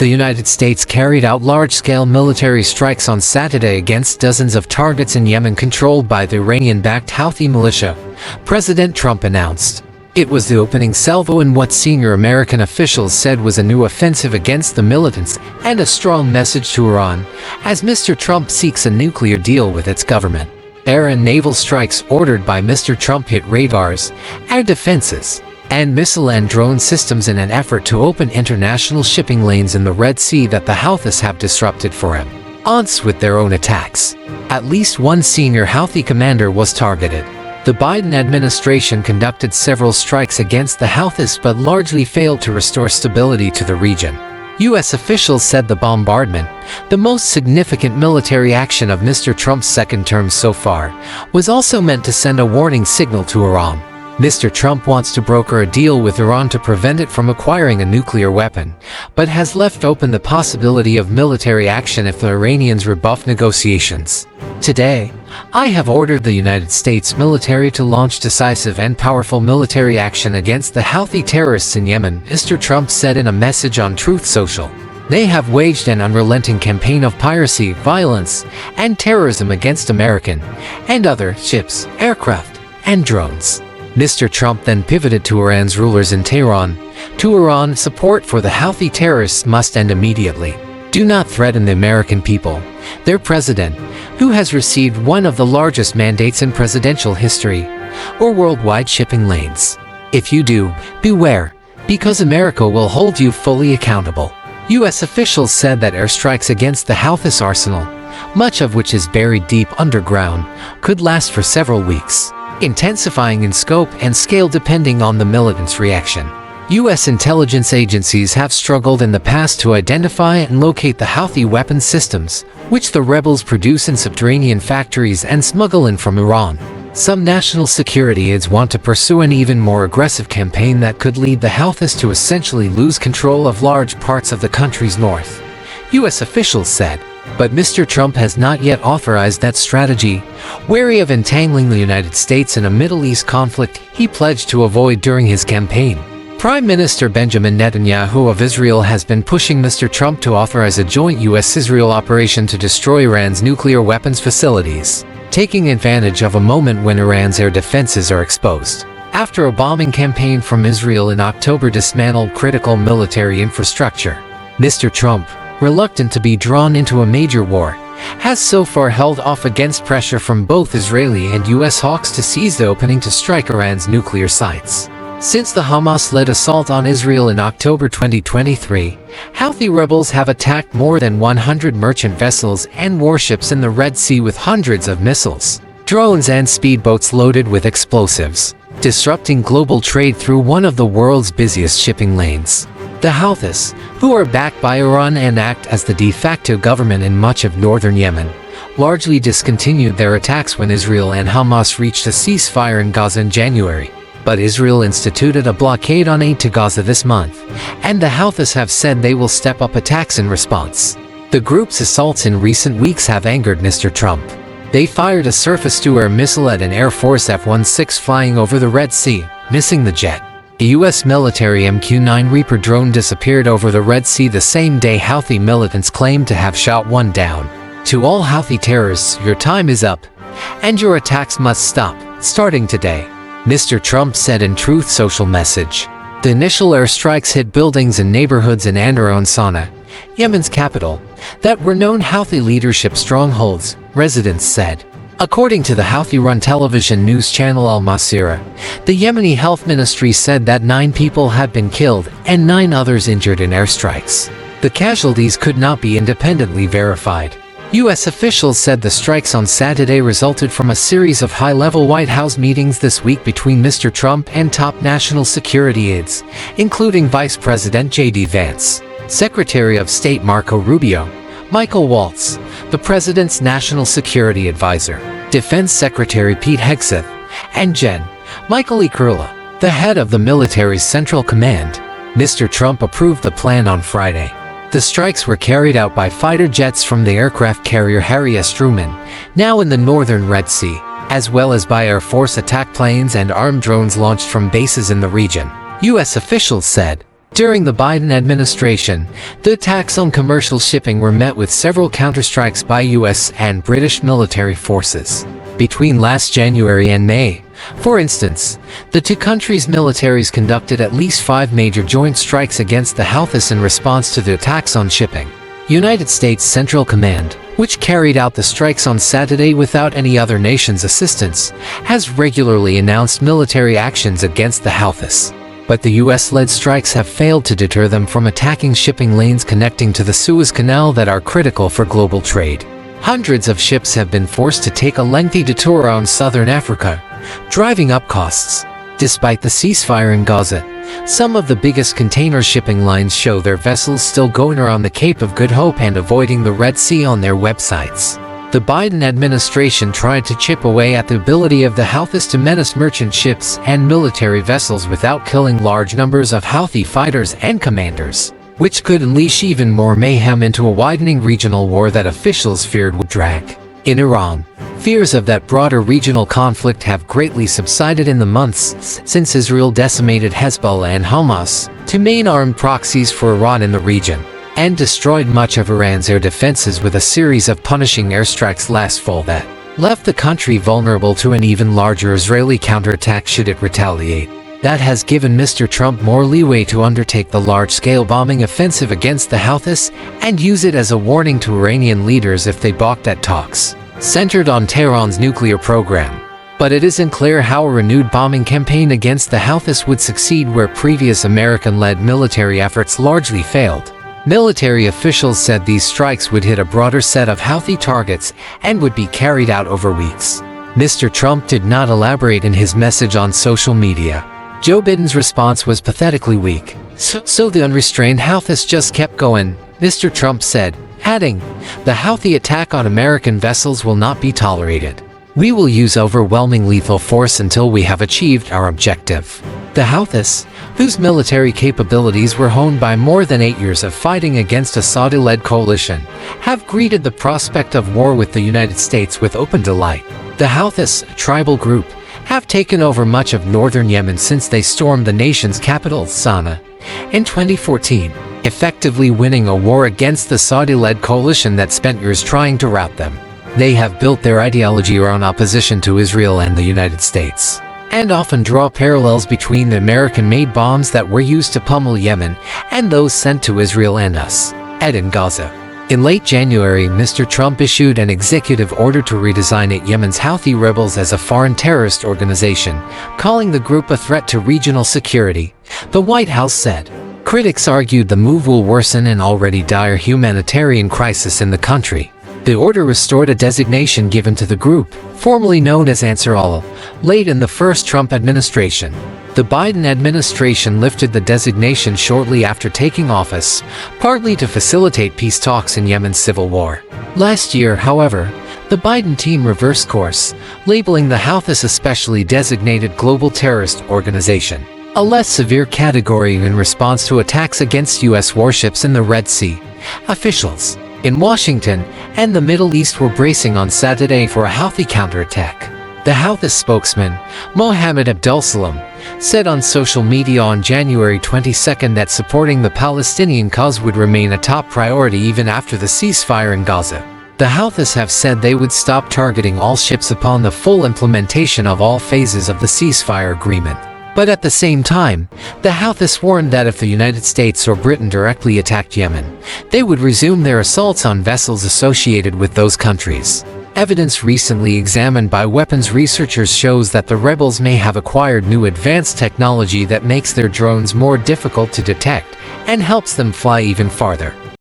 The United States carried out large-scale military strikes on Saturday against dozens of targets in Yemen controlled by the Iranian-backed Houthi militia, President Trump announced. It was the opening salvo in what senior American officials said was a new offensive against the militants and a strong message to Iran, as Mr. Trump seeks a nuclear deal with its government. Air and naval strikes ordered by Mr. Trump hit radars, air defenses, and missile and drone systems in an effort to open international shipping lanes in the Red Sea that the Houthis have disrupted for him. Once with their own attacks. At least one senior Houthi commander was targeted. The Biden administration conducted several strikes against the Houthis but largely failed to restore stability to the region. U.S. officials said the bombardment, the most significant military action of Mr. Trump's second term so far, was also meant to send a warning signal to Iran. Mr. Trump wants to broker a deal with Iran to prevent it from acquiring a nuclear weapon, but has left open the possibility of military action if the Iranians rebuff negotiations. Today, I have ordered the United States military to launch decisive and powerful military action against the Houthi terrorists in Yemen, Mr. Trump said in a message on Truth Social. They have waged an unrelenting campaign of piracy, violence, and terrorism against American and other ships, aircraft, and drones. Mr. Trump then pivoted to Iran's rulers in Tehran. To Iran, support for the Houthi terrorists must end immediately. Do not threaten the American people, their president, who has received one of the largest mandates in presidential history, or worldwide shipping lanes. If you do, beware, because America will hold you fully accountable. U.S. officials said that airstrikes against the Houthis arsenal, much of which is buried deep underground, could last for several weeks, intensifying in scope and scale depending on the militants' reaction. U.S. intelligence agencies have struggled in the past to identify and locate the Houthi weapons systems, which the rebels produce in subterranean factories and smuggle in from Iran. Some national security aides want to pursue an even more aggressive campaign that could lead the Houthis to essentially lose control of large parts of the country's north, U.S. officials said. But Mr. Trump has not yet authorized that strategy. Wary of entangling the United States in a Middle East conflict he pledged to avoid during his campaign, Prime Minister Benjamin Netanyahu of Israel has been pushing Mr. Trump to authorize a joint U.S.-Israel operation to destroy Iran's nuclear weapons facilities, taking advantage of a moment when Iran's air defenses are exposed. After a bombing campaign from Israel in October dismantled critical military infrastructure, Mr. Trump, reluctant to be drawn into a major war, has so far held off against pressure from both Israeli and U.S. hawks to seize the opening to strike Iran's nuclear sites. Since the Hamas-led assault on Israel in October 2023, Houthi rebels have attacked more than 100 merchant vessels and warships in the Red Sea with hundreds of missiles, drones and speedboats loaded with explosives, disrupting global trade through one of the world's busiest shipping lanes. The Houthis, who are backed by Iran and act as the de facto government in much of northern Yemen, largely discontinued their attacks when Israel and Hamas reached a ceasefire in Gaza in January. But Israel instituted a blockade on aid to Gaza this month, and the Houthis have said they will step up attacks in response. The group's assaults in recent weeks have angered Mr. Trump. They fired a surface-to-air missile at an Air Force F-16 flying over the Red Sea, missing the jet. A U.S. military MQ-9 Reaper drone disappeared over the Red Sea the same day Houthi militants claimed to have shot one down. To all Houthi terrorists, your time is up, and your attacks must stop, starting today, Mr. Trump said in Truth Social message. The initial airstrikes hit buildings and neighborhoods in Andaran Sana, Yemen's capital, that were known Houthi leadership strongholds, residents said. According to the Houthi-run television news channel Al Masirah, the Yemeni health ministry said that 9 people had been killed and 9 others injured in airstrikes. The casualties could not be independently verified. U.S. officials said the strikes on Saturday resulted from a series of high-level White House meetings this week between Mr. Trump and top national security aides, including Vice President J.D. Vance, Secretary of State Marco Rubio, Michael Waltz, the President's National Security Advisor, Defense Secretary Pete Hegseth, and Gen. Michael E. Kurla, the head of the military's Central Command. Mr. Trump approved the plan on Friday. The strikes were carried out by fighter jets from the aircraft carrier Harry S. Truman, now in the northern Red Sea, as well as by Air Force attack planes and armed drones launched from bases in the region, U.S. officials said. During the Biden administration, the attacks on commercial shipping were met with several counterstrikes by U.S. and British military forces. Between last January and May, for instance, the two countries' militaries conducted at least 5 major joint strikes against the Houthis in response to the attacks on shipping. United States Central Command, which carried out the strikes on Saturday without any other nation's assistance, has regularly announced military actions against the Houthis. But the US-led strikes have failed to deter them from attacking shipping lanes connecting to the Suez Canal that are critical for global trade. Hundreds of ships have been forced to take a lengthy detour around southern Africa, driving up costs. Despite the ceasefire in Gaza, some of the biggest container shipping lines show their vessels still going around the Cape of Good Hope and avoiding the Red Sea on their websites. The Biden administration tried to chip away at the ability of the Houthis to menace merchant ships and military vessels without killing large numbers of Houthi fighters and commanders, which could unleash even more mayhem into a widening regional war that officials feared would drag. In Iran, fears of that broader regional conflict have greatly subsided in the months since Israel decimated Hezbollah and Hamas, two main armed proxies for Iran in the region, and destroyed much of Iran's air defenses with a series of punishing airstrikes last fall that left the country vulnerable to an even larger Israeli counterattack should it retaliate. That has given Mr. Trump more leeway to undertake the large-scale bombing offensive against the Houthis and use it as a warning to Iranian leaders if they balked at talks centered on Tehran's nuclear program. But it isn't clear how a renewed bombing campaign against the Houthis would succeed where previous American-led military efforts largely failed. Military officials said these strikes would hit a broader set of Houthi targets and would be carried out over weeks. Mr. Trump did not elaborate in his message on social media. Joe Biden's response was pathetically weak. So the unrestrained Houthis just kept going, Mr. Trump said, adding, "The Houthi attack on American vessels will not be tolerated. We will use overwhelming lethal force until we have achieved our objective." The Houthis, whose military capabilities were honed by more than 8 years of fighting against a Saudi-led coalition, have greeted the prospect of war with the United States with open delight. The Houthis, a tribal group, have taken over much of northern Yemen since they stormed the nation's capital, Sana'a, in 2014, effectively winning a war against the Saudi-led coalition that spent years trying to rout them. They have built their ideology around opposition to Israel and the United States, and often draw parallels between the American-made bombs that were used to pummel Yemen and those sent to Israel and us, in Gaza. In late January, Mr. Trump issued an executive order to redesignate Yemen's Houthi rebels as a foreign terrorist organization, calling the group a threat to regional security, the White House said. Critics argued the move will worsen an already dire humanitarian crisis in the country. The order restored a designation given to the group, formerly known as Ansar Allah, late in the first Trump administration. The Biden administration lifted the designation shortly after taking office, partly to facilitate peace talks in Yemen's civil war. Last year, however, the Biden team reversed course, labeling the Houthis a specially designated global terrorist organization, a less severe category in response to attacks against U.S. warships in the Red Sea. Officials in Washington and the Middle East were bracing on Saturday for a Houthi counterattack. The Houthis spokesman, Mohammed Abdulsalam, said on social media on January 22 that supporting the Palestinian cause would remain a top priority even after the ceasefire in Gaza. The Houthis have said they would stop targeting all ships upon the full implementation of all phases of the ceasefire agreement. But at the same time, the Houthis warned that if the United States or Britain directly attacked Yemen, they would resume their assaults on vessels associated with those countries. Evidence recently examined by weapons researchers shows that the rebels may have acquired new advanced technology that makes their drones more difficult to detect and helps them fly even farther.